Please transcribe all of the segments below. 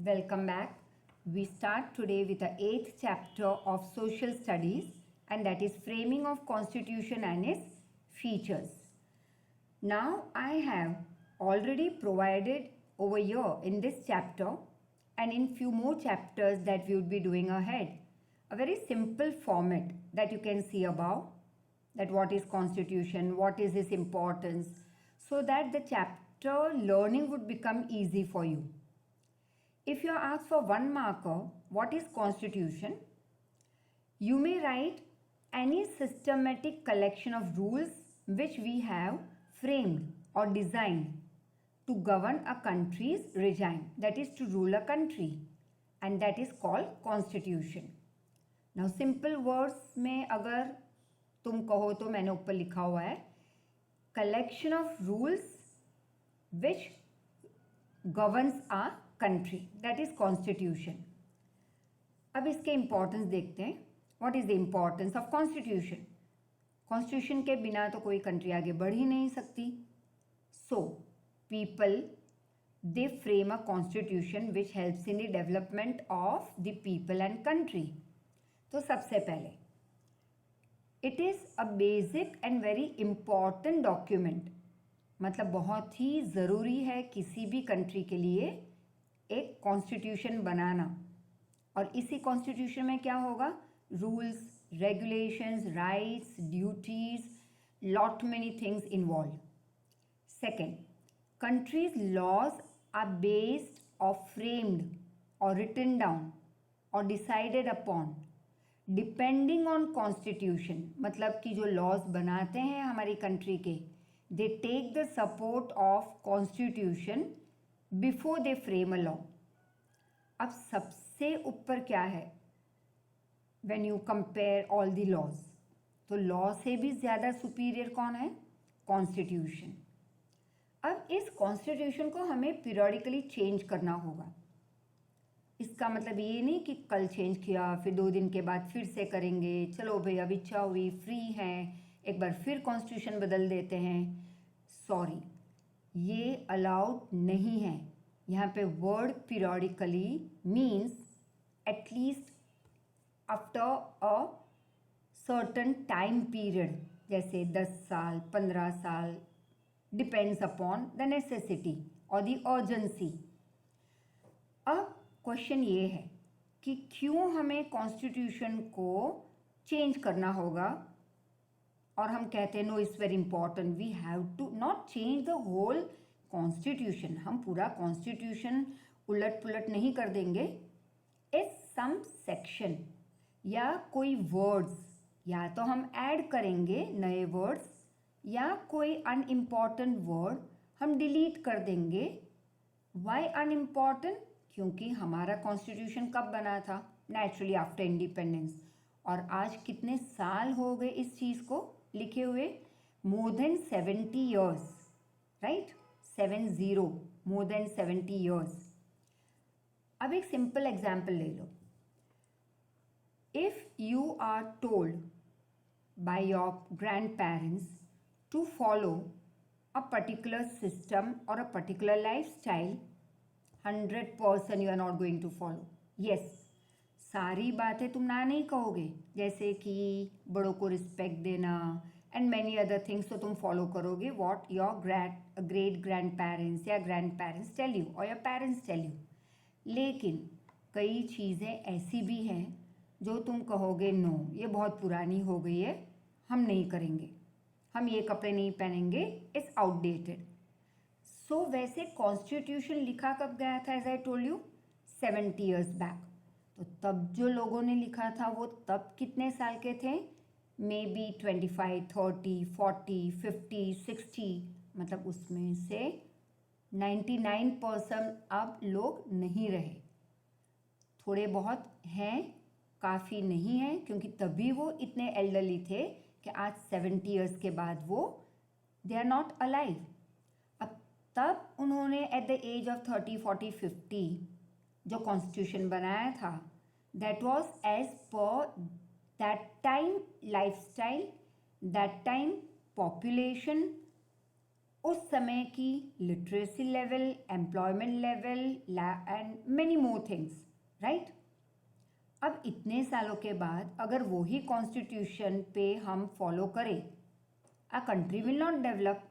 Welcome back. We start today with the 8th chapter of Social Studies, and that is Framing of Constitution and its Features. Now I have already provided over here in this chapter and in few more chapters that we would be doing ahead a very simple format that you can see above, that what is constitution, what is its importance, so that the chapter learning would become easy for you. If you are asked for one marker, what is constitution? You may write any systematic collection of rules which we have framed or designed to govern a country's regime, that is to rule a country, and that is called constitution. Now simple words में अगर तुम कहो तो मैंने ऊपर लिखा हुआ है collection of rules which governs a country, that is constitution. अब इसके importance देखते हैं. What is the importance of constitution? Constitution के बिना तो कोई country आगे बढ़ ही नहीं सकती. So people they frame a constitution which helps in the development of the people and country. तो सबसे पहले it is a basic and very important document, मतलब बहुत ही ज़रूरी है किसी भी कंट्री के लिए एक कॉन्स्टिट्यूशन बनाना. और इसी कॉन्स्टिट्यूशन में क्या होगा? Rules, regulations, rights, duties, lot many things involve. Second, countries laws are based और फ्रेम्ड और रिटन डाउन और decided upon depending on constitution, मतलब कि जो लॉज बनाते हैं हमारी कंट्री के, they take the support of constitution before they frame a law. अब सबसे ऊपर क्या है when you compare all the laws? तो लॉ से भी ज़्यादा सुपीरियर कौन है? कॉन्स्टिट्यूशन. अब इस कॉन्स्टिट्यूशन को हमें पीरियडिकली चेंज करना होगा. इसका मतलब ये नहीं कि कल चेंज किया फिर 2 दिन के बाद फिर से करेंगे, चलो भाई अब इच्छा हुई, फ्री हैं, एक बार फिर कॉन्स्टिट्यूशन बदल देते हैं. सॉरी, ये अलाउड नहीं है. यहाँ पे word periodically means at least after a certain time period, जैसे 10 साल, 15 साल, डिपेंड्स अपॉन द नेसेसिटी और द अर्जेंसी. अब क्वेश्चन ये है कि क्यों हमें कॉन्स्टिट्यूशन को चेंज करना होगा, और हम कहते हैं no it's very important, we have to not change the whole constitution. हम पूरा कॉन्स्टिट्यूशन उलट पुलट नहीं कर देंगे. इस सम सेक्शन या कोई वर्ड्स या तो हम ऐड करेंगे नए वर्ड्स, या कोई अनइम्पॉर्टेंट वर्ड हम डिलीट कर देंगे. Why unimportant? क्योंकि हमारा कॉन्स्टिट्यूशन कब बना था? Naturally after independence. और आज कितने साल हो गए इस चीज़ को लिखे हुए? More than 70 years, right? 70, more than 70 years. अब एक सिंपल एग्जाम्पल ले लो. If you are told by your grand parents to follow a particular system और a particular life style, 100% you are not going to follow. Yes, सारी बातें तुम ना नहीं कहोगे, जैसे कि बड़ों को रिस्पेक्ट देना एंड मैनी अदर थिंग्स, तो तुम फॉलो करोगे what your great grand parents या ग्रैंड पेरेंट्स टेल यू और योर पेरेंट्स टेल यू. लेकिन कई चीज़ें ऐसी भी हैं जो तुम कहोगे नो, ये बहुत पुरानी हो गई है, हम नहीं करेंगे, हम ये कपड़े नहीं पहनेंगे, इट्स आउटडेटेड. सो वैसे कॉन्स्टिट्यूशन लिखा कब गया था? As I told you 70 years back. तो तब जो लोगों ने लिखा था वो तब कितने साल के थे? मे बी 25, 30, 40, 50, 60, मतलब उसमें से 99% अब लोग नहीं रहे. थोड़े बहुत हैं, काफ़ी नहीं हैं, क्योंकि तभी वो इतने एल्डरली थे कि आज 70 ईयर्स के बाद वो दे आर नॉट अलाइव. अब तब उन्होंने एट द एज ऑफ 30, 40, 50 जो कॉन्स्टिट्यूशन बनाया था, that was as per that time life style, that time population उस समय की literacy level, employment level and many more things, right. अब इतने सालों के बाद अगर वही कॉन्स्टिट्यूशन पे हम फॉलो करें, a country will not develop.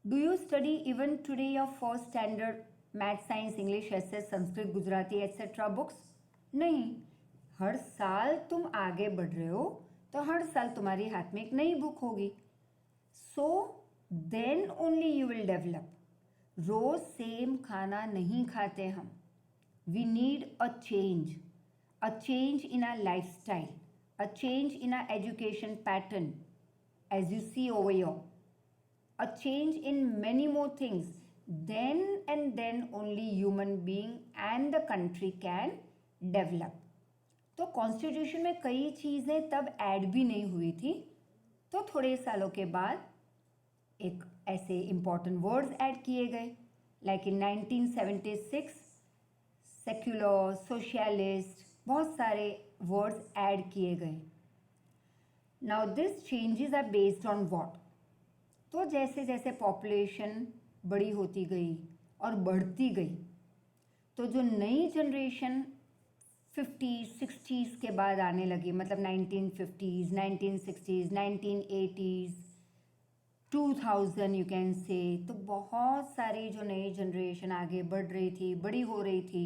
Do you study even today your first standard math, science, English, SS, Sanskrit, Gujarati etc. books? नहीं। हर साल तुम आगे बढ़ रहे हो तो हर साल तुम्हारे हाथ में एक नई बुक होगी। So then only you will develop. रोज सेम खाना नहीं खाते हम। We need a change in our lifestyle, a change in our education pattern, as you see over here, a change in many more things. Then and then only human being and the country can develop. तो constitution में कई चीज़ें तब add भी नहीं हुई थी, तो थोड़े सालों के बाद एक ऐसे इम्पॉर्टेंट वर्ड्स ऐड किए गए, लाइक इन 1976 सेक्युलर, सोशलिस्ट, बहुत सारे वर्ड्स ऐड किए गए। Now this changes are based on what? तो जैसे जैसे पॉपुलेशन बड़ी होती गई और बढ़ती गई, तो जो नई जनरेशन 50s 60s के बाद आने लगी, मतलब 1950s 1960s 1980s 2000 you can से, तो बहुत सारी जो नई जनरेशन आगे बढ़ रही थी, बड़ी हो रही थी,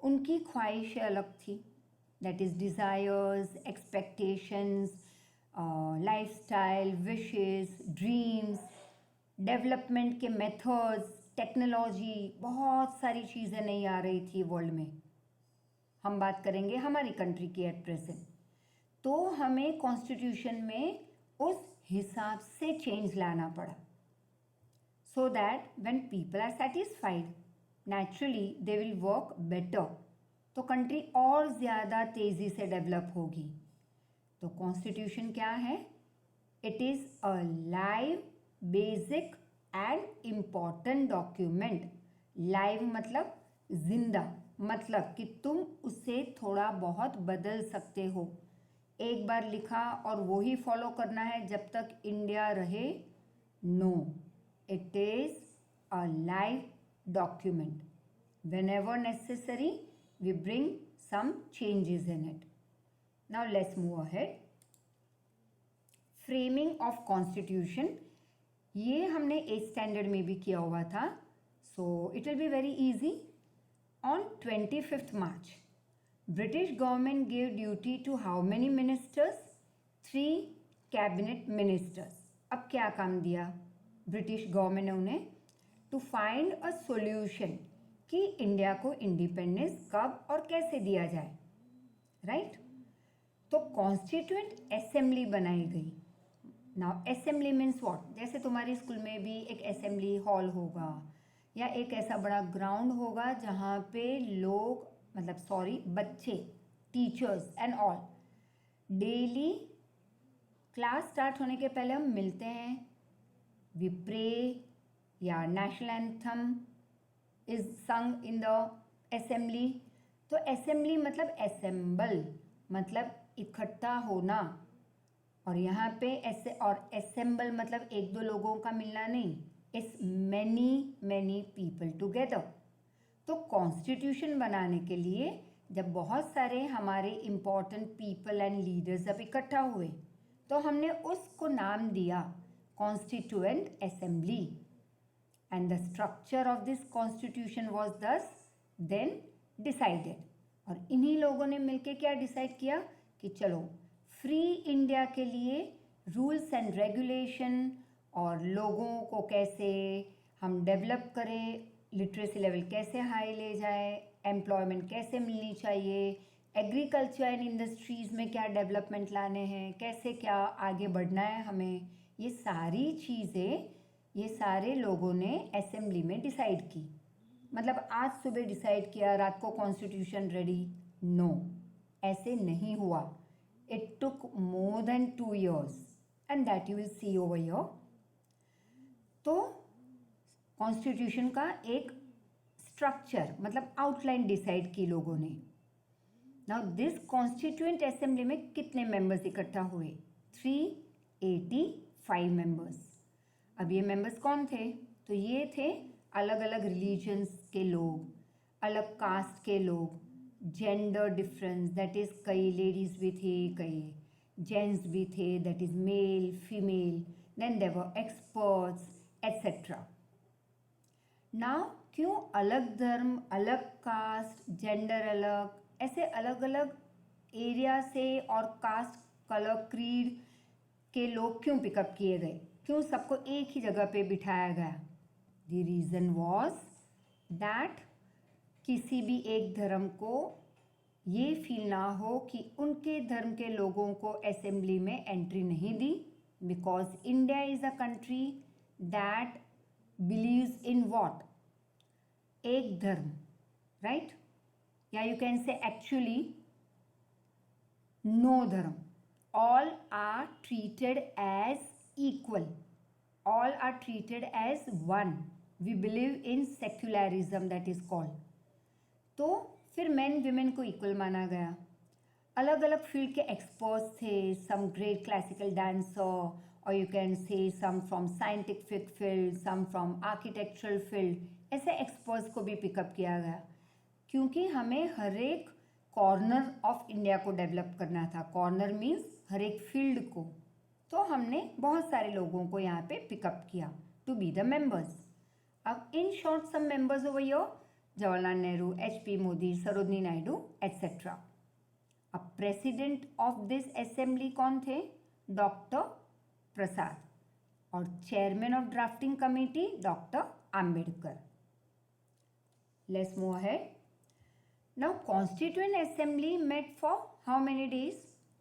उनकी ख्वाहिशें अलग थी। That is desires, expectations, lifestyle, wishes, dreams, development के मेथड्स, टेक्नोलॉजी, बहुत सारी चीज़ें नहीं आ रही थी वर्ल्ड में। हम बात करेंगे हमारी कंट्री की एट प्रेजेंट। तो हमें कॉन्स्टिट्यूशन में उस हिसाब से चेंज लाना पड़ा, so that when people are satisfied naturally they will work better, तो कंट्री और ज़्यादा तेज़ी से डेवलप होगी। तो कॉन्स्टिट्यूशन क्या है? It is a live, basic and important document. Live मतलब जिंदा, मतलब कि तुम उसे थोड़ा बहुत बदल सकते हो। एक बार लिखा और वो ही फॉलो करना है जब तक इंडिया रहे? No, it is a live document. Whenever necessary, we bring some changes in it. Now let's move ahead. Framing of Constitution, ये हमने 8th standard में भी किया हुआ था, so it will be very easy. On 25th March, British government gave duty to how many ministers? 3 cabinet ministers. अब क्या काम दिया ब्रिटिश गवर्नमेंट ने उन्हें? टू फाइंड अ सॉल्यूशन कि इंडिया को इंडिपेंडेंस कब और कैसे दिया जाए, राइट? तो कॉन्स्टिट्यूएंट असेंबली बनाई गई। Now assembly means what? जैसे तुम्हारे स्कूल में भी एक असेंबली हॉल होगा या एक ऐसा बड़ा ग्राउंड होगा जहाँ पे लोग, मतलब बच्चे, teachers and all daily class start होने के पहले हम मिलते हैं, वी प्रे, या नेशनल एंथम इज संग इन द असेंबली। तो असेंबली मतलब असेंबल, मतलब इकट्ठा होना, और यहाँ पे ऐसे, और असेंबल मतलब एक दो लोगों का मिलना नहीं, it's many many people together. तो कॉन्स्टिट्यूशन बनाने के लिए जब बहुत सारे हमारे इम्पॉर्टेंट पीपल एंड लीडर्स जब इकट्ठा हुए, तो हमने उसको नाम दिया constituent assembly. And the structure of this constitution was thus then decided. और इन्हीं लोगों ने मिलके क्या डिसाइड किया कि चलो फ्री इंडिया के लिए रूल्स एंड रेगुलेशन, और लोगों को कैसे हम डेवलप करें, लिटरेसी लेवल कैसे हाई ले जाए, एम्प्लॉयमेंट कैसे मिलनी चाहिए, एग्रीकल्चर एंड इंडस्ट्रीज़ में क्या डेवलपमेंट लाने हैं, कैसे क्या आगे बढ़ना है हमें, ये सारी चीज़ें ये सारे लोगों ने असेंबली में डिसाइड की। मतलब आज सुबह डिसाइड किया, रात को कॉन्स्टिट्यूशन रेडी? नो, ऐसे नहीं हुआ। It took more than 2 years and that you will C over here. तो कॉन्स्टिट्यूशन का एक स्ट्रक्चर मतलब आउटलाइन डिसाइड की लोगों ने। नाउ दिस कॉन्स्टिट्यूएंट असेंबली में कितने मेंबर्स इकट्ठा हुए? 385 मेंबर्स। अब ये मेंबर्स कौन थे? तो ये थे अलग अलग रिलीजन्स के लोग, अलग कास्ट के लोग, जेंडर डिफरेंस, दैट इज़ कई लेडीज़ भी थी, कई जेंट्स भी थे, that is male female, then there were experts etcetera. Now क्यों अलग धर्म, अलग कास्ट, जेंडर अलग, ऐसे अलग अलग एरिया से और कास्ट, कलर, क्रीड के लोग क्यों पिकअप किए गए? क्यों सबको एक ही जगह पे बिठाया गया? द रीज़न वॉज दैट किसी भी एक धर्म को ये फील ना हो कि उनके धर्म के लोगों को असेंबली में एंट्री नहीं दी, because India is a country that believes in what? एक धर्म, राइट? या you can say actually no dharma. All are treated as equal. All are treated as one. We believe in secularism, that is called. तो फिर main women को equal माना गया. अलग अलग फील्ड के एक्सपर्ट्स थे, सम ग्रेट क्लासिकल डांसर, और you can say some from scientific field, some from architectural field. ऐसे एक्सपर्ट्स को भी पिकअप किया गया, क्योंकि हमें हर एक कॉर्नर ऑफ इंडिया को डेवलप करना था. कॉर्नर मीन्स हर एक फील्ड को. तो हमने बहुत सारे लोगों को यहाँ पे पिकअप किया टू बी द मेंबर्स. अब in short some members over your: Jawaharlal Nehru, HP Modi, Sarojini Naidu etcetera. अब प्रेसिडेंट ऑफ दिस असेंबली कौन थे? डॉक्टर प्रसाद. और chairman of drafting committee doctor Ambedkar. Let's move ahead. Now Constituent Assembly met for how many days?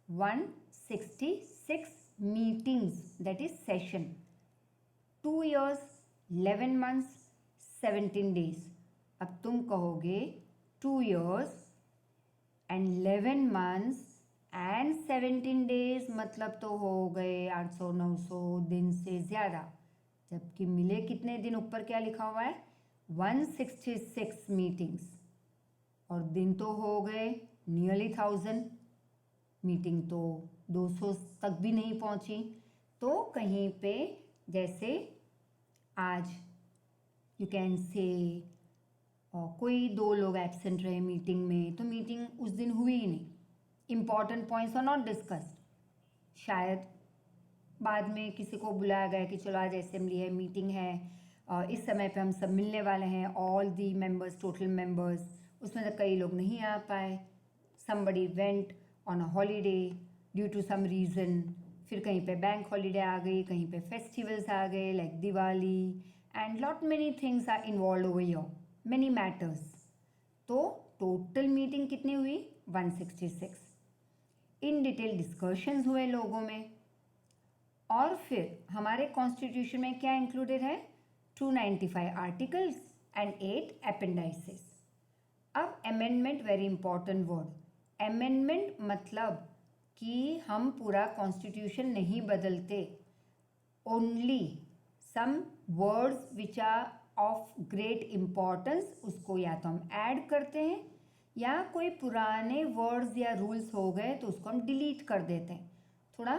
166 meetings, that is session. 2 years, 11 months, 17 days. अब तुम कहोगे 2 years and 11 months and 17 days मतलब तो हो गए 800-900 दिन से ज़्यादा, जबकि मिले कितने दिन? ऊपर क्या लिखा हुआ है? 166 मीटिंग्स. और दिन तो हो गए नियरली 1000. मीटिंग तो 200 तक भी नहीं पहुंची. तो कहीं पे जैसे आज यू कैन से कोई 2 लोग एब्सेंट रहे मीटिंग में, तो मीटिंग उस दिन हुई ही नहीं. Important points are not discussed. शायद बाद में किसी को बुलाया गया कि चलो आज असेंबली है, मीटिंग है, इस समय पे हम सब मिलने वाले हैं, all the members, total members. उसमें से कई लोग नहीं आ पाए. somebody went on a holiday due to some reason. फिर कहीं पे बैंक हॉलीडे आ गई, कहीं पे फेस्टिवल्स आ गए like Diwali, and lot many things are involve over here, many matters. तो टोटल मीटिंग कितनी हुई? 166. इन डिटेल डिस्कशंस हुए लोगों में. और फिर हमारे कॉन्स्टिट्यूशन में क्या इंक्लूडेड है? 295 आर्टिकल्स एंड 8 अपेंडाइसेस. अब amendment, very important word. Amendment मतलब कि हम पूरा कॉन्स्टिट्यूशन नहीं बदलते, only some words which are of great importance, उसको या तो हम ऐड करते हैं, या कोई पुराने वर्ड्स या रूल्स हो गए तो उसको हम डिलीट कर देते हैं, थोड़ा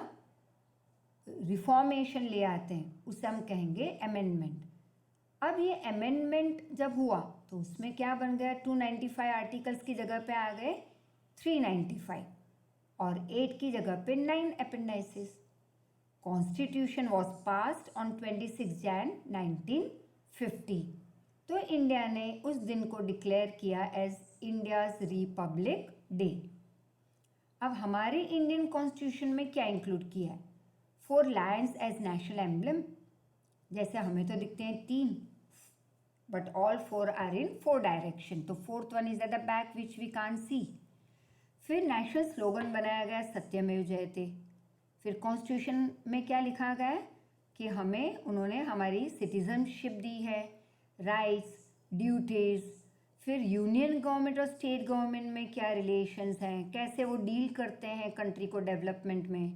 रिफॉर्मेशन ले आते हैं, उसे हम कहेंगे अमेंडमेंट. अब ये अमेंडमेंट जब हुआ तो उसमें क्या बन गया? 295 आर्टिकल्स की जगह पे आ गए 395, और 8 की जगह पे 9 appendices. Constitution was passed on 26 Jan 1950. तो इंडिया ने उस दिन को डिक्लेयर किया एज इंडियाज रिपब्लिक डे. अब हमारे इंडियन कॉन्स्टिट्यूशन में क्या इंक्लूड किया है? 4 लायंस एज नेशनल एम्बलम. जैसे हमें तो दिखते हैं 3, but all 4 are in 4 direction. तो 4th one is at the back which we can't see. फिर नेशनल स्लोगन बनाया गया सत्यमेव जयते. फिर कॉन्स्टिट्यूशन में क्या लिखा गया है कि हमें उन्होंने हमारी सिटीजनशिप दी है, राइट्स, ड्यूटीज़. फिर यूनियन गवर्नमेंट और स्टेट गवर्नमेंट में क्या रिलेशंस हैं, कैसे वो डील करते हैं कंट्री को डेवलपमेंट में.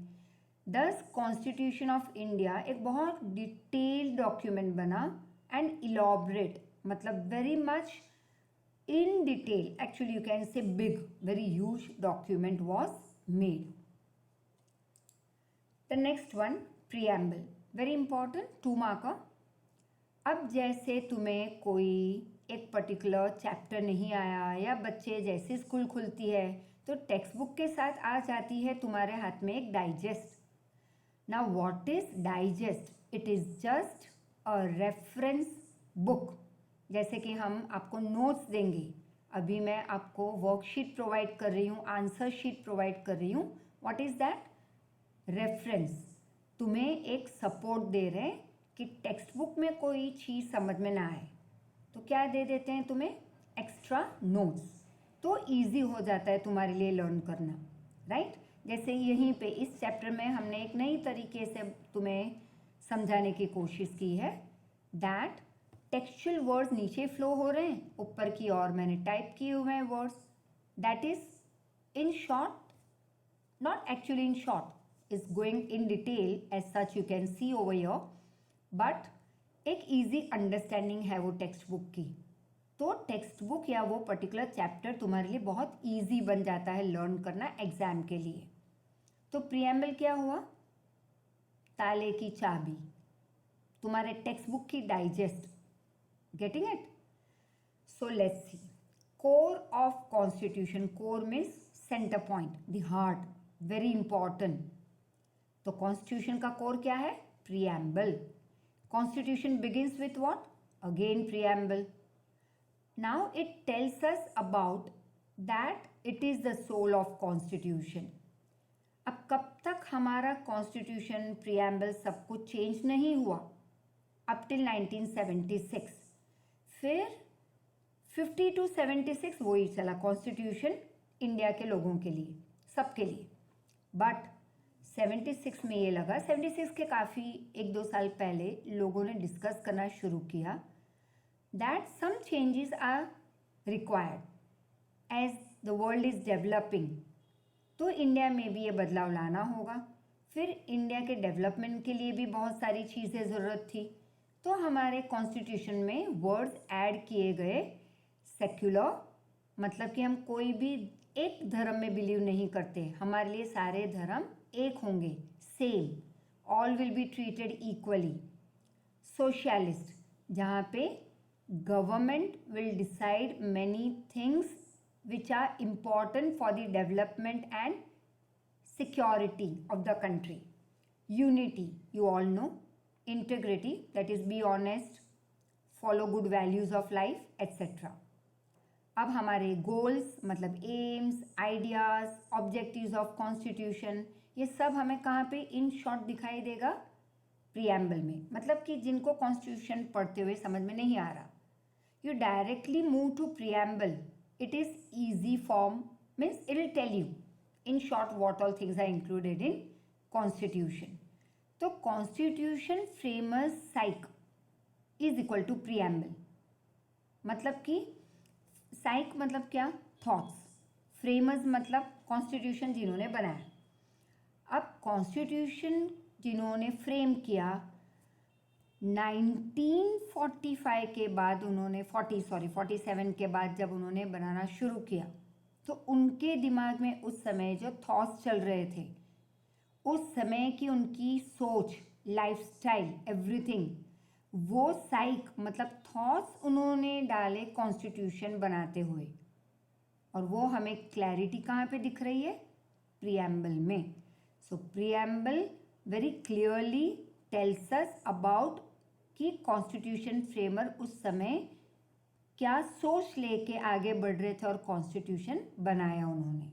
दस कॉन्स्टिट्यूशन ऑफ इंडिया एक बहुत डिटेल्ड डॉक्यूमेंट बना and elaborate, मतलब very much in detail, actually you can say big, very huge document was made. The next one, preamble. Very important, 2 marker. अब जैसे तुम्हें कोई एक पर्टिकुलर चैप्टर नहीं आया या बच्चे जैसे स्कूल खुलती है तो टेक्स्ट बुक के साथ आ जाती है तुम्हारे हाथ में एक digest. Now what is digest? It is just a reference book. जैसे कि हम आपको नोट्स देंगे, अभी मैं आपको वर्कशीट प्रोवाइड कर रही हूँ, आंसर शीट प्रोवाइड कर रही हूँ। What is that? रेफरेंस। तुम्हें एक सपोर्ट दे रहे हैं कि टेक्स्ट बुक में कोई चीज़ समझ में ना आए तो क्या दे देते हैं तुम्हें? Extra notes. तो इजी हो जाता है तुम्हारे लिए लर्न करना, राइट? जैसे यहीं पे इस चैप्टर में हमने एक नई तरीके से तुम्हें समझाने की कोशिश की है दैट टेक्सचुअल वर्ड्स नीचे फ्लो हो रहे हैं, ऊपर की ओर मैंने टाइप किए हुए हैं words. That is in short, not actually in short, is going in detail as such you can see over here, but एक easy understanding है वो टेक्स्ट बुक की। तो टेक्स्ट बुक या वो पर्टिकुलर चैप्टर तुम्हारे लिए बहुत इजी बन जाता है लर्न करना एग्जाम के लिए। तो प्रीएम्बल क्या हुआ? ताले की चाबी, तुम्हारे टेक्स्ट बुक की digest. Getting it? So let's see. Core of constitution, core means centre point, the heart, very important. तो कॉन्स्टिट्यूशन का कोर क्या है? Preamble. Constitution begins with what? Again preamble. Now it tells us about that it is the soul of constitution. अब कब तक हमारा constitution preamble सब कुछ चेंज नहीं हुआ? Up till 1976। फिर 50 to 76 वही चला कॉन्स्टिट्यूशन इंडिया के लोगों के लिए, सबके लिए। बट 76 में ये लगा, 76 के काफ़ी 1-2 साल पहले लोगों ने डिस्कस करना शुरू किया that some changes are required as the world is developing. तो इंडिया में भी ये बदलाव लाना होगा। फिर इंडिया के डेवलपमेंट के लिए भी बहुत सारी चीज़ें ज़रूरत थी, तो हमारे कॉन्स्टिट्यूशन में वर्ड्स ऐड किए गए। सेक्युलर मतलब कि हम कोई भी एक धर्म में बिलीव नहीं करते, हमारे लिए सारे धर्म एक होंगे, same, all will be treated equally. Socialist, जहाँ पे government will decide many things which are important for the development and security of the country. Unity, you all know. Integrity, that is be honest, follow good values of life, etcetera. अब हमारे goals मतलब aims, ideas, objectives of constitution, ये सब हमें कहाँ पे in short दिखाई देगा? प्रीएम्बल में। मतलब कि जिनको कॉन्स्टिट्यूशन पढ़ते हुए समझ में नहीं आ रहा, you directly move to preamble. It is easy form, means it will tell you in short what all things are included in constitution. तो constitution framers psych is equal to preamble. मतलब कि साइक मतलब क्या? थॉट्स। फ्रेमर्स मतलब constitution जिन्होंने बनाया। अब constitution जिन्होंने फ्रेम किया 1945 के बाद, उन्होंने 47 के बाद जब उन्होंने बनाना शुरू किया तो उनके दिमाग में उस समय जो थॉट्स चल रहे थे, उस समय की उनकी सोच, लाइफस्टाइल, एवरीथिंग, वो साइक मतलब थॉट्स उन्होंने डाले कॉन्स्टिट्यूशन बनाते हुए। और वो हमें क्लैरिटी कहाँ पे दिख रही है? प्रीएम्बल में। So preamble very clearly tells us about कि कॉन्स्टिट्यूशन फ्रेमर उस समय क्या सोच लेके आगे बढ़ रहे थे और कॉन्स्टिट्यूशन बनाया उन्होंने।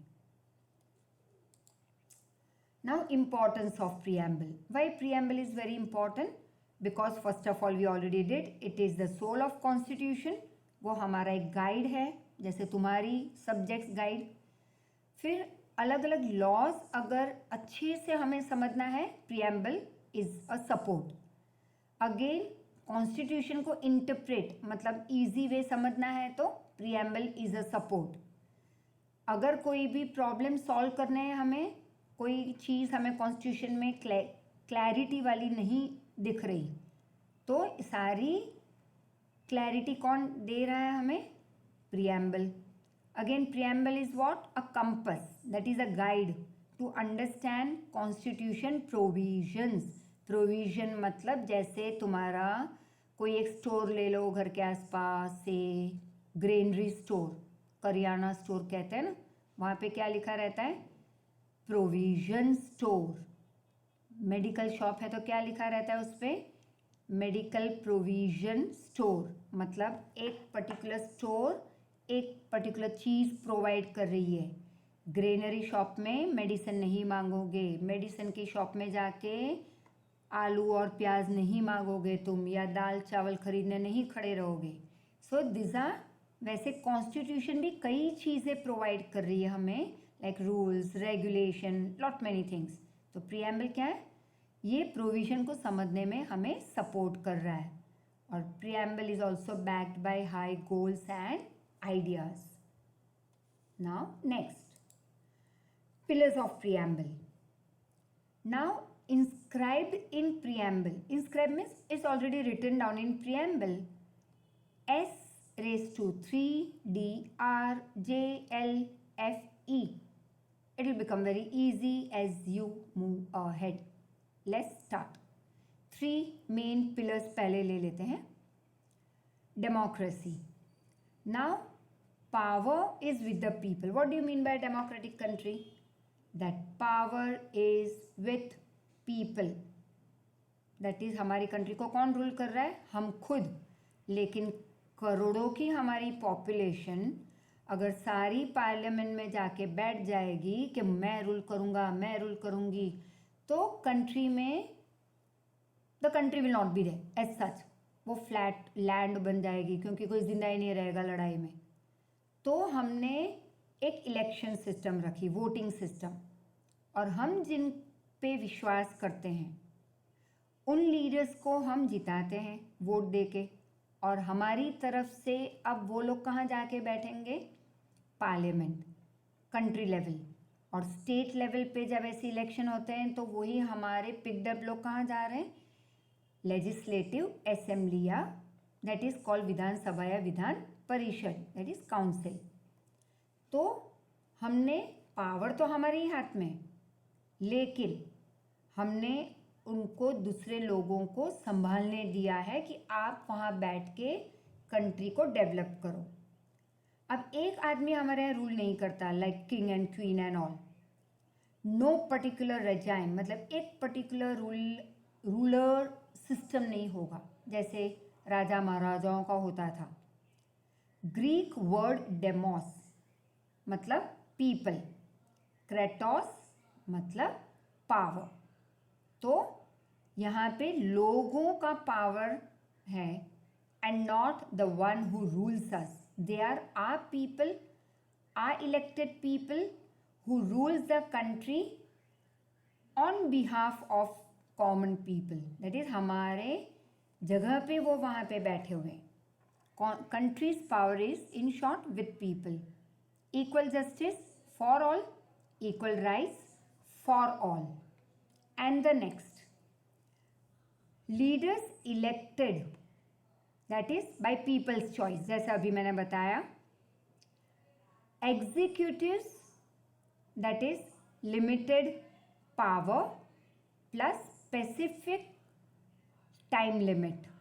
Now importance of preamble. Why preamble is very important? Because first of all we already did, it is the soul of constitution. वो हमारा एक गाइड है, जैसे तुम्हारी सब्जेक्ट्स गाइड। फिर अलग अलग लॉज अगर अच्छे से हमें समझना है, preamble is a support. Again constitution को इंटरप्रेट मतलब इजी वे समझना है तो प्रीएम्बल इज अ सपोर्ट। अगर कोई भी प्रॉब्लम सॉल्व करने हैं हमें, कोई चीज़ हमें कॉन्स्टिट्यूशन में क्लैरिटी वाली नहीं दिख रही, तो सारी क्लैरिटी कौन दे रहा है हमें? Preamble. Again preamble is what? A compass, that is a guide to understand constitution provisions. Provision मतलब जैसे तुम्हारा कोई एक स्टोर ले लो घर के आसपास से, ग्रेनरी स्टोर, करियाना स्टोर कहते हैं ना, वहाँ पे क्या लिखा रहता है? Provision store. मेडिकल शॉप है तो क्या लिखा रहता है उस पर? Medical provision store. मतलब एक पर्टिकुलर स्टोर एक पर्टिकुलर चीज़ प्रोवाइड कर रही है। ग्रेनरी शॉप में मेडिसिन नहीं मांगोगे, मेडिसिन की शॉप में जाके आलू और प्याज नहीं मांगोगे तुम, या दाल चावल खरीदने नहीं खड़े रहोगे। सो दिस आर, वैसे कॉन्स्टिट्यूशन भी कई चीज़ें प्रोवाइड कर रही है हमें, like rules, regulation, lot many things. तो प्रीएम्बल क्या है? ये प्रोविजन को समझने में हमें सपोर्ट कर रहा है। और preamble is also backed by high goals and ideas. Now next, pillars of preamble. Now inscribed in preamble, inscribed means it's already written down in preamble, S raised to 3 D R J L F E. It will become very easy as you move ahead. Let's start. 3 main pillars पहले ले लेते हैं. Democracy. Now power is with the people. What do you mean by democratic country? That power is with people. That is, हमारी country को कौन rule कर रहा है? हम खुद. लेकिन करोड़ों की हमारी पॉपुलेशन अगर सारी पार्लियामेंट में जाके बैठ जाएगी कि मैं रूल करूँगा, मैं रूल करूँगी, तो कंट्री में the country will not be there as such. वो फ्लैट लैंड बन जाएगी क्योंकि कोई जिंदा ही नहीं रहेगा लड़ाई में. तो हमने एक इलेक्शन सिस्टम रखी, वोटिंग सिस्टम, और हम जिन पे विश्वास करते हैं उन लीडर्स को हम जिताते हैं वोट देके, और हमारी तरफ से अब वो लोग कहाँ जाके बैठेंगे? Parliament, country level. और स्टेट लेवल पे जब ऐसे इलेक्शन होते हैं तो वही हमारे पिकडअप लोग कहाँ जा रहे हैं? लेजिस्लेटिव असेंबली, या दैट इज कॉल्ड विधानसभा या Vidhan Parishad, that is council. तो हमने पावर तो हमारे ही हाथ में, लेकिन हमने उनको दूसरे लोगों को संभालने दिया है कि आप वहाँ बैठ के कंट्री को डेवलप करो. अब एक आदमी हमारे यहाँ रूल नहीं करता, like king and queen and all. No particular regime, मतलब एक पर्टिकुलर रूलर सिस्टम नहीं होगा जैसे राजा महाराजाओं का होता था. ग्रीक वर्ड डेमोस मतलब पीपल, क्रेटोस मतलब पावर. तो यहाँ पे लोगों का पावर है, and not the one who rules us. They are are people, are elected people who rules the country on behalf of common people. That is हमारे जगह पे वो वहाँ पे बैठे हुए. Country's power is in short with people. Equal justice for all, equal rights for all. And the next, leaders elected, that is by people's choice, जैसा अभी मैंने बताया. Executives, that is limited power plus specific time limit.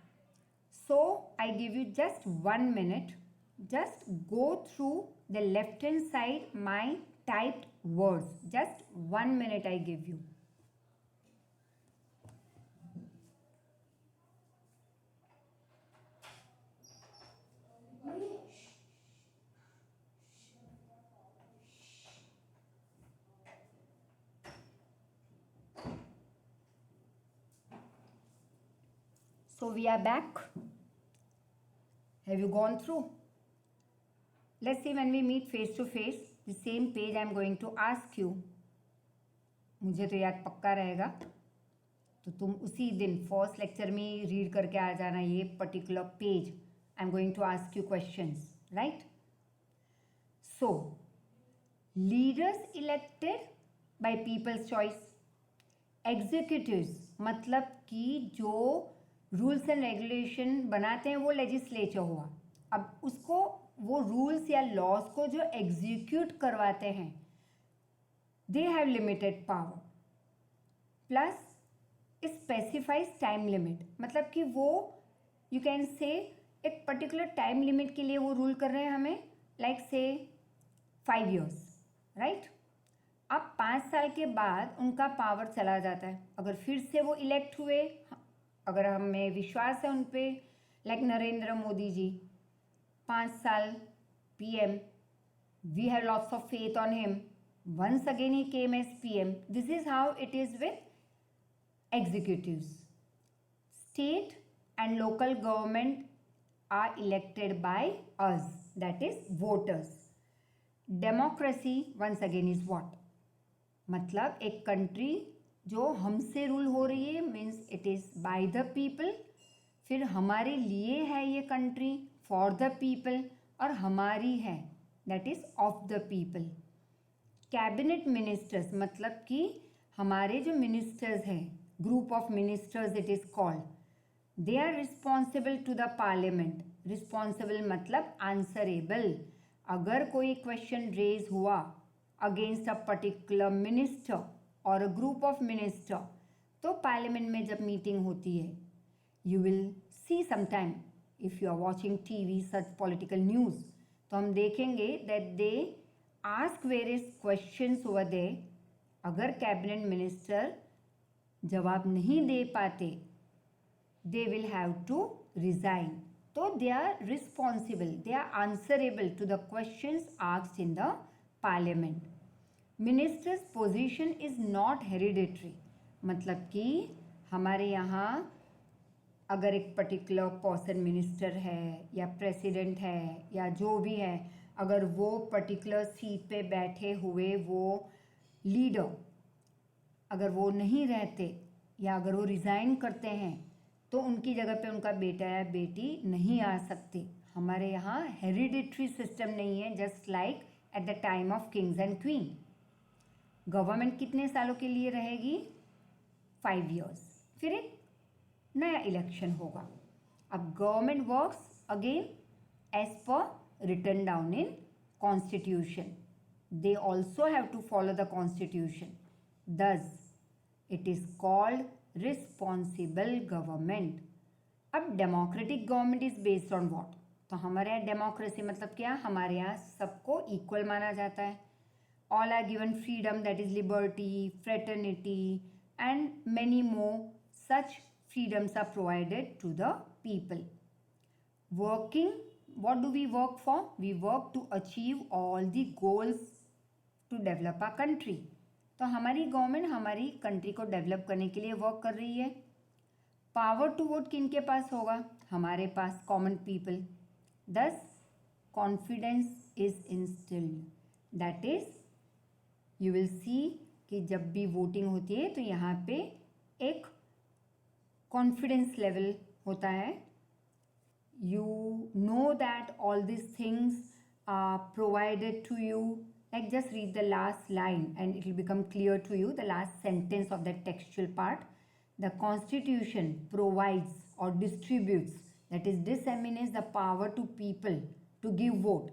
So I give you just 1 minute. Just go through the left hand side my typed words. Just 1 minute I give you. So we are back. Have you gone through? Let's see when we meet face to face, the same page I am going to ask you. मुझे तो याद पक्का रहेगा, तो तुम उसी दिन first lecture में रीड करके आ जाना ये particular page. I am going to ask you questions, right? So leaders elected by people's choice. Executives मतलब कि जो रूल्स एंड रेगुलेशन बनाते हैं वो लेजिस्लेचर हुआ. अब उसको वो रूल्स या लॉज को जो एग्जीक्यूट करवाते हैं, they have limited power. Plus specifies time limit, मतलब कि वो यू कैन से एक पर्टिकुलर टाइम लिमिट के लिए वो रूल कर रहे हैं हमें, लाइक से 5 years, राइट। अब 5 साल के बाद उनका पावर चला जाता है, अगर फिर से वो इलेक्ट हुए, अगर हमें विश्वास है उन पे, लाइक नरेंद्र मोदी जी 5 साल PM, we have lots of faith on him, once again he came as PM. This is how it is with executives. State and local government are elected by us, that is voters. Democracy once again is what? मतलब एक country जो हमसे rule हो रही है, means it is by the people, फिर हमारे लिए है ये कंट्री, फॉर द पीपल, और हमारी है, that is of the people. Cabinet ministers, मतलब कि हमारे जो मिनिस्टर्स हैं, group of ministers it is called, they are responsible to the parliament. Responsible मतलब आंसरेबल. अगर कोई क्वेश्चन रेज हुआ अगेंस्ट अ पर्टिकुलर मिनिस्टर और अ ग्रुप ऑफ मिनिस्टर, तो पार्लियामेंट में जब मीटिंग होती है, you will see sometime if you are watching TV such political news, तो हम देखेंगे that they ask various questions over there. अगर कैबिनेट मिनिस्टर जवाब नहीं दे पाते, they will have to resign. तो they are responsible, they are answerable to the questions asked in the parliament. Ministers position is not hereditary, मतलब कि हमारे यहाँ अगर एक पर्टिकुलर पर्सन मिनिस्टर है या प्रेसिडेंट है या जो भी है, अगर वो पर्टिकुलर सीट पे बैठे हुए वो लीडर अगर वो नहीं रहते या अगर वो रिज़ाइन करते हैं, तो उनकी जगह पे उनका बेटा या बेटी नहीं आ सकते. हमारे यहाँ हेरिडिटरी सिस्टम नहीं है, just like at the time of Kings and queen. Government कितने सालों के लिए रहेगी? 5 years. फिर एक नया इलेक्शन होगा. अब government works again as per written down in constitution. They also have to follow the constitution. Thus it is called responsible government. अब democratic government is based on what? तो हमारे यहाँ डेमोक्रेसी मतलब क्या? हमारे यहाँ सबको इक्वल माना जाता है. All are given freedom, that is liberty, fraternity and many more such freedoms are provided to the people. Working, what do we work for? We work to achieve all the goals to develop our country. तो हमारी government हमारी country को develop करने के लिए work कर रही है. पावर टू वोट किनके पास होगा? हमारे पास, कॉमन पीपल. दस confidence is instilled, that is you will सी कि जब भी वोटिंग होती है तो यहाँ पे एक कॉन्फिडेंस लेवल होता है. You know that all this things are provided to you. Like just read the last line and it will become clear to you, the last sentence of the textual part. The constitution provides और distributes, that is disseminates the power to people to give vote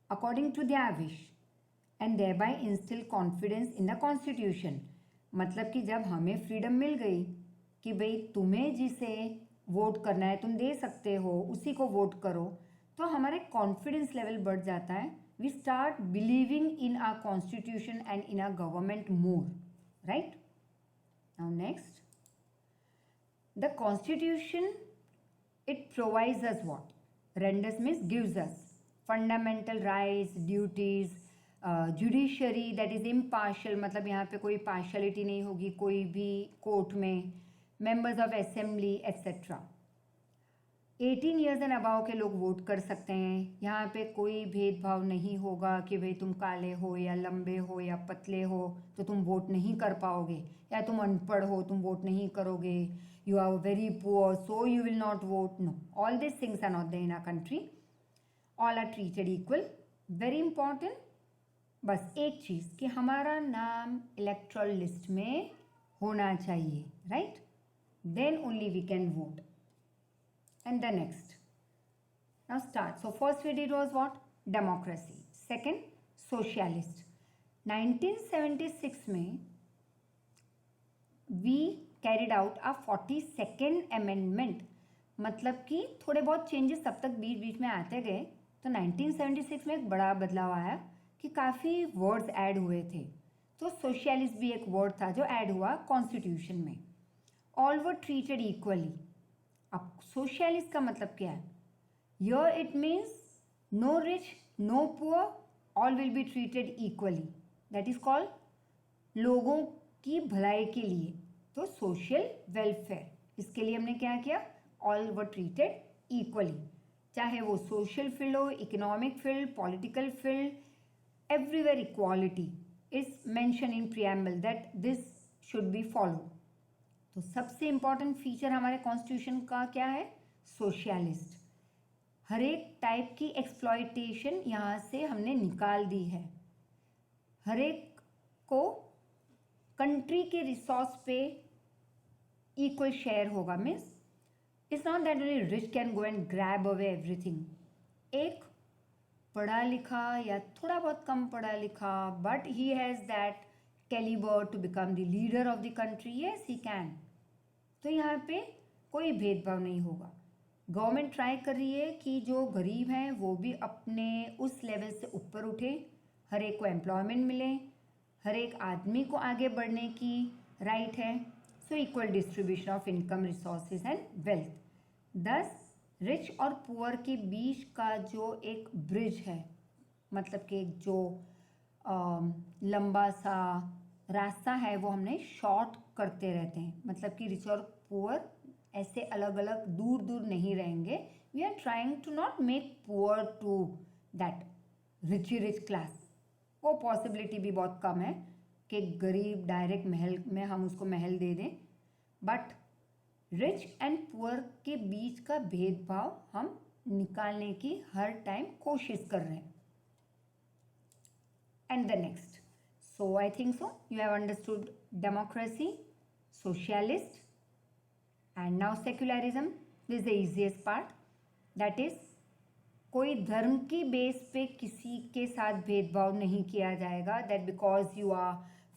according to their wish and thereby instil confidence in the constitution. मतलब कि जब हमें freedom मिल गई कि भाई तुम्हें जिसे वोट करना है तुम दे सकते हो, उसी को वोट करो, तो हमारे कॉन्फिडेंस लेवल बढ़ जाता है. We start believing in our constitution and in our government more, right. Now next, the constitution it provides us what? Renders means gives us fundamental rights, duties. Judiciary that is impartial, मतलब यहाँ पे कोई partiality नहीं होगी कोई भी court में. Members of assembly etcetera. 18 years and above के लोग वोट कर सकते हैं. यहाँ पे कोई भेदभाव नहीं होगा कि भाई तुम काले हो या लंबे हो या पतले हो तो तुम वोट नहीं कर पाओगे, या तुम अनपढ़ हो तुम वोट नहीं करोगे, you are very poor so you will not vote. No, all this things are not there in our country. All are treated equal. Very important, बस एक चीज़ कि हमारा नाम इलेक्टोरल लिस्ट में होना चाहिए, right. Then only we can vote. And the next. Now start. So first we did was what? Democracy. Second, socialist. 1976 में we carried out a 42nd amendment, मतलब कि थोड़े बहुत चेंजेस तब तक बीच बीच में आते गए। तो 1976 में एक बड़ा बदलाव आया कि काफ़ी वर्ड्स ऐड हुए थे। तो सोशलिस्ट भी एक वर्ड था जो ऐड हुआ कॉन्स्टिट्यूशन में। All were treated equally. अब सोशलिस्ट का मतलब क्या है? Here it means no rich, no poor, all will be treated equally. That is called लोगों की भलाई के लिए, तो सोशल वेलफेयर। इसके लिए हमने क्या किया? ऑल वर ट्रीटेड इक्वली, चाहे वो सोशल फील्ड हो, economic field, political field, everywhere equality is mention in preamble that this should be follow. तो सबसे इंपॉर्टेंट फीचर हमारे कॉन्स्टिट्यूशन का क्या है? सोशलिस्ट। हर एक टाइप की एक्सप्लॉयटेशन यहाँ से हमने निकाल दी है। हर एक को कंट्री के रिसोर्स पे इक्वल शेयर होगा। Means it's not that only rich can go and grab away everything. एक पढ़ा लिखा या थोड़ा बहुत कम पढ़ा लिखा, but he has that calibre to become the leader of the country, yes he can. तो यहाँ पे कोई भेदभाव नहीं होगा। गवर्नमेंट ट्राई कर रही है कि जो गरीब हैं वो भी अपने उस लेवल से ऊपर उठे, हर एक को एम्प्लॉयमेंट मिले, हर एक आदमी को आगे बढ़ने की राइट है। So equal distribution of income, resources and wealth. दस रिच और पुअर के बीच का जो एक ब्रिज है, मतलब कि एक जो लंबा सा रास्ता है वो हमने शॉर्ट करते रहते हैं। मतलब कि रिच और पुअर ऐसे अलग अलग दूर दूर नहीं रहेंगे। We are trying to not make poor to that rich class. वो पॉसिबिलिटी भी बहुत कम है कि गरीब डायरेक्ट महल में हम उसको महल दे दें, बट रिच एंड पुअर के बीच का भेदभाव हम निकालने की हर टाइम कोशिश कर रहे हैं। And the next, so I think so you have understood democracy, socialist, and now secularism. This is the easiest part, that is कोई धर्म की बेस पे किसी के साथ भेदभाव नहीं किया जाएगा, that because you are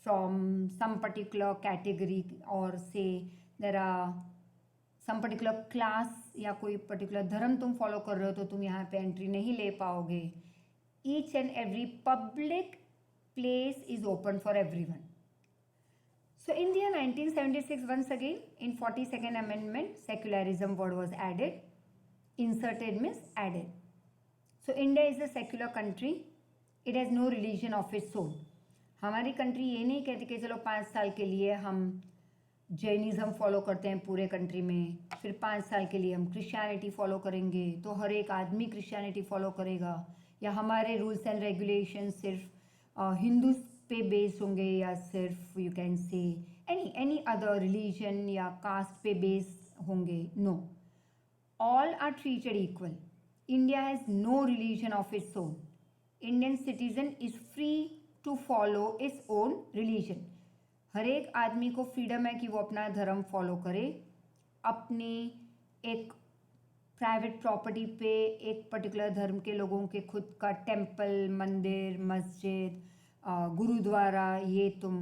from some particular category or say there are some particular class या कोई particular धर्म तुम फॉलो कर रहे हो तो तुम यहाँ पे एंट्री नहीं ले पाओगे। Each and every public place is open for everyone. So in the year 1976, once again, in 42nd Amendment, secularism word was added. Inserted means added. So India is a secular country. It has no religion of its own. हमारी country ये नहीं कहती कि चलो 5 साल के लिए हम जैनिज़्म फॉलो करते हैं पूरे कंट्री में, फिर 5 साल के लिए हम क्रिश्चियनिटी फॉलो करेंगे, तो हर एक आदमी क्रिश्चियनिटी फॉलो करेगा, या हमारे रूल्स एंड रेगुलेशन सिर्फ हिंदू पे बेस्ड होंगे, या सिर्फ you can say any other religion या कास्ट पे बेस्ड होंगे। No, all are treated equal. India has no religion of its own. Indian citizen is free to follow its own religion. हर एक आदमी को फ्रीडम है कि वो अपना धर्म फॉलो करे, अपनी एक प्राइवेट प्रॉपर्टी पे एक पर्टिकुलर धर्म के लोगों के खुद का टेम्पल, मंदिर, मस्जिद, गुरुद्वारा ये तुम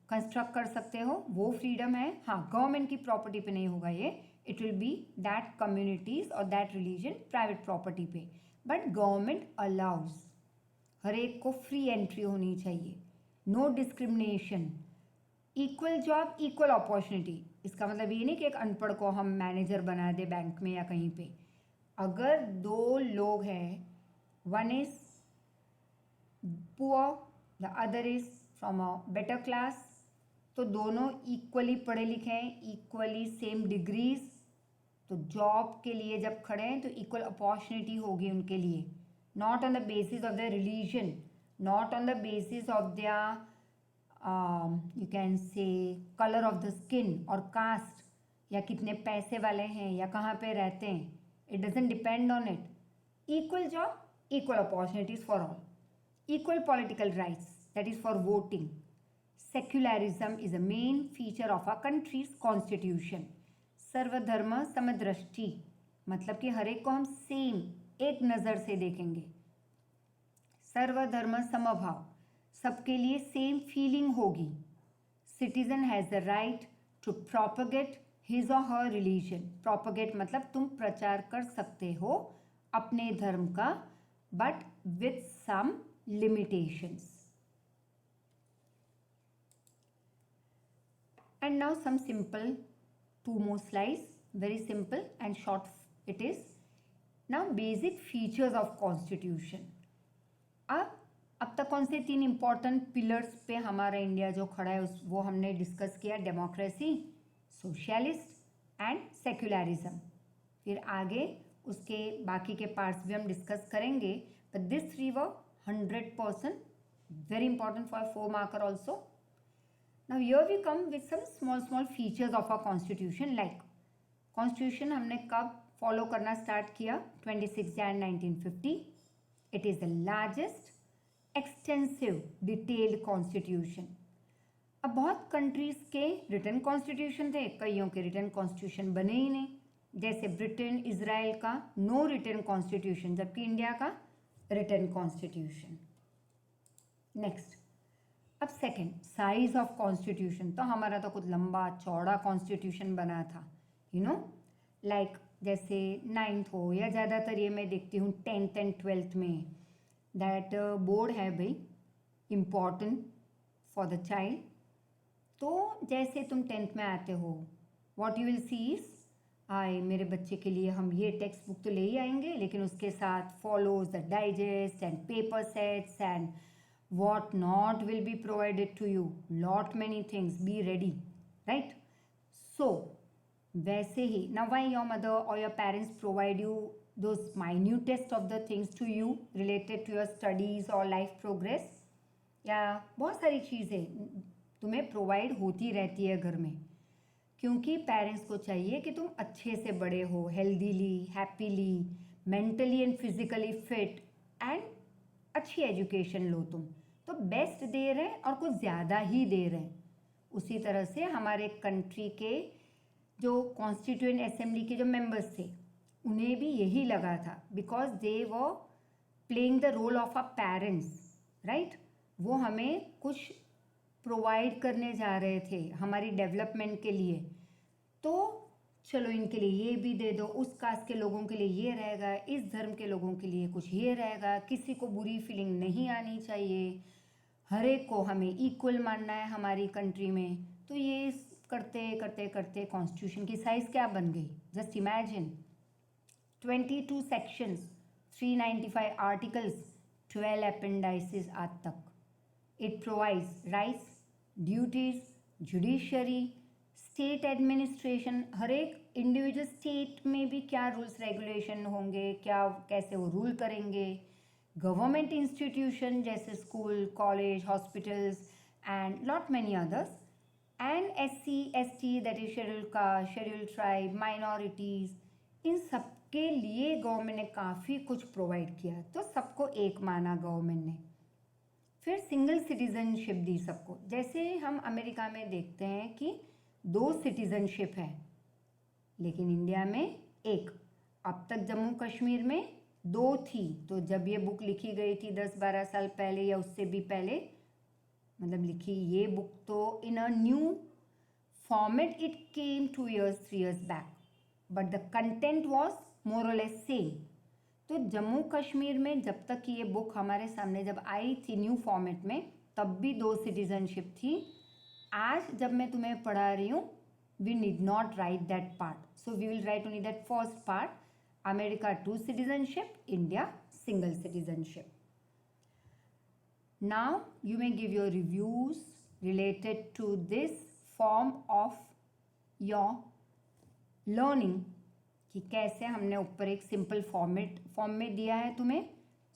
कंस्ट्रक्ट कर सकते हो, वो फ्रीडम है। हाँ, गवर्नमेंट की प्रॉपर्टी पे नहीं होगा ये, it will be that communities और दैट रिलीजन प्राइवेट प्रॉपर्टी पे, बट गवर्नमेंट अलाउज हर एक को फ्री एंट्री होनी चाहिए, no discrimination, equal job, equal opportunity. इसका मतलब ये नहीं कि एक अनपढ़ को हम मैनेजर बना दे बैंक में या कहीं पे। अगर 2 लोग हैं, one is poor, the other is from a better class, तो दोनों इक्वली पढ़े लिखे हैं, इक्वली सेम डिग्रीज, तो जॉब के लिए जब खड़े हैं तो इक्वल अपॉर्चुनिटी होगी उनके लिए, not on the basis of their religion, not on the basis of their you can से कलर ऑफ द स्किन और कास्ट, या कितने पैसे वाले हैं या कहाँ पे रहते हैं। It doesn't depend on it. Equal job, equal opportunities for all, equal political rights, that is for voting. Secularism is a main feature of our country's constitution. सर्वधर्म समदृष्टि, मतलब कि हर एक को हम सेम एक नज़र से देखेंगे। सर्वधर्म समभाव, सबके लिए सेम फीलिंग होगी। Citizen has the right to propagate his or her religion. Propagate मतलब तुम प्रचार कर सकते हो अपने धर्म का, but with some limitations. And now some simple 2 more slides, very simple and short it is. Now basic features of constitution. अब तक कौन से 3 इंपॉर्टेंट पिलर्स पे हमारा इंडिया जो खड़ा है वो हमने डिस्कस किया, डेमोक्रेसी, सोशलिस्ट एंड सेक्युलरिज्म. फिर आगे उसके बाकी के पार्ट्स भी हम डिस्कस करेंगे, but this 3 were 100% very important for a 4 marker also. Now here we come with some small features of our constitution. Like constitution हमने कब फॉलो करना स्टार्ट किया? 26 Jan 1950. It is the largest extensive detailed constitution. अब बहुत countries के written constitution थे, कईयों के रिटन कॉन्स्टिट्यूशन बने ही नहीं, जैसे ब्रिटेन, इजराइल का नो रिटन कॉन्स्टिट्यूशन, जबकि इंडिया का रिटन कॉन्स्टिट्यूशन. नेक्स्ट, अब सेकंड, साइज ऑफ कॉन्स्टिट्यूशन. तो हमारा तो कुछ लंबा चौड़ा कॉन्स्टिट्यूशन बना था, यू नो, लाइक जैसे 9th हो या ज़्यादातर ये मैं देखती हूँ 10th एंड 12th में, दैट बोर्ड है भाई इम्पॉर्टेंट फॉर द चाइल्ड. तो जैसे तुम 10th में आते हो, what you will C is, आए मेरे बच्चे के लिए हम ये टेक्स्ट बुक तो ले ही आएंगे, लेकिन उसके साथ follows the digest and paper sets and what not will be provided to you, lot many things, be ready, right? So वैसे ही, now why your mother or your parents provide you those minutest of the things to you related to your studies or life progress, या बहुत सारी चीज़ें तुम्हें provide होती रहती है घर में, क्योंकि पेरेंट्स को चाहिए कि तुम अच्छे से बड़े हो, healthily, happily, mentally and physically fit and अच्छी एजुकेशन लो तुम. तो बेस्ट दे रहे हैं और कुछ ज़्यादा ही दे रहे हैं. उसी तरह से हमारे कंट्री के जो कॉन्स्टिट्यूएंट असेंबली के जो मेंबर्स थे, उन्हें भी यही लगा था, because they were playing the role of a parents, right. वो हमें कुछ प्रोवाइड करने जा रहे थे हमारी डेवलपमेंट के लिए. तो चलो इनके लिए ये भी दे दो, उस कास्ट के लोगों के लिए ये रहेगा, इस धर्म के लोगों के लिए कुछ ये रहेगा, किसी को बुरी फीलिंग नहीं आनी चाहिए, हर एक को हमें इक्वल मानना है हमारी कंट्री में. तो ये करते करते करते कॉन्स्टिट्यूशन की साइज क्या बन गई, just imagine. 22 sections, 395 articles, 12 appendices आज तक. It provides rights, duties, judiciary, state administration, हर एक इंडिविजुअल स्टेट में भी क्या रूल्स रेगुलेशन होंगे, क्या कैसे वो रूल करेंगे, गवर्नमेंट इंस्टीट्यूशन जैसे school, college, hospitals and lot many others, and SC ST that is scheduled caste, scheduled tribe, minorities, इन सबके लिए गवर्नमेंट ने काफ़ी कुछ प्रोवाइड किया. तो सबको एक माना गवर्नमेंट ने. फिर सिंगल सिटीजनशिप दी सबको. जैसे हम अमेरिका में देखते हैं कि 2 सिटीजनशिप है, लेकिन इंडिया में 1. अब तक जम्मू कश्मीर में 2 थी. तो जब ये बुक लिखी गई थी 10-12 साल पहले या उससे भी पहले, मतलब लिखी ये बुक तो in a new format, it came 2 years 3 years back, but the content was more or less same. तो जम्मू कश्मीर में जब तक कि ये बुक हमारे सामने जब आई थी न्यू फॉर्मेट में, तब भी 2 सिटीजनशिप थी. आज जब मैं तुम्हें पढ़ा रही हूँ, we need not write that part, so we will write only that first part. America 2 citizenship, India single citizenship. Now you may give your reviews related to this form of your learning, कि कैसे हमने ऊपर एक simple form में दिया है तुम्हें,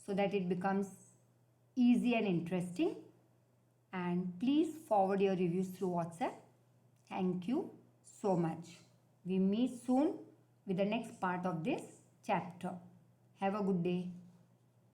so that it becomes easy and interesting. And please forward your reviews through WhatsApp. Thank you so much. We meet soon with the next part of this chapter. Have a good day.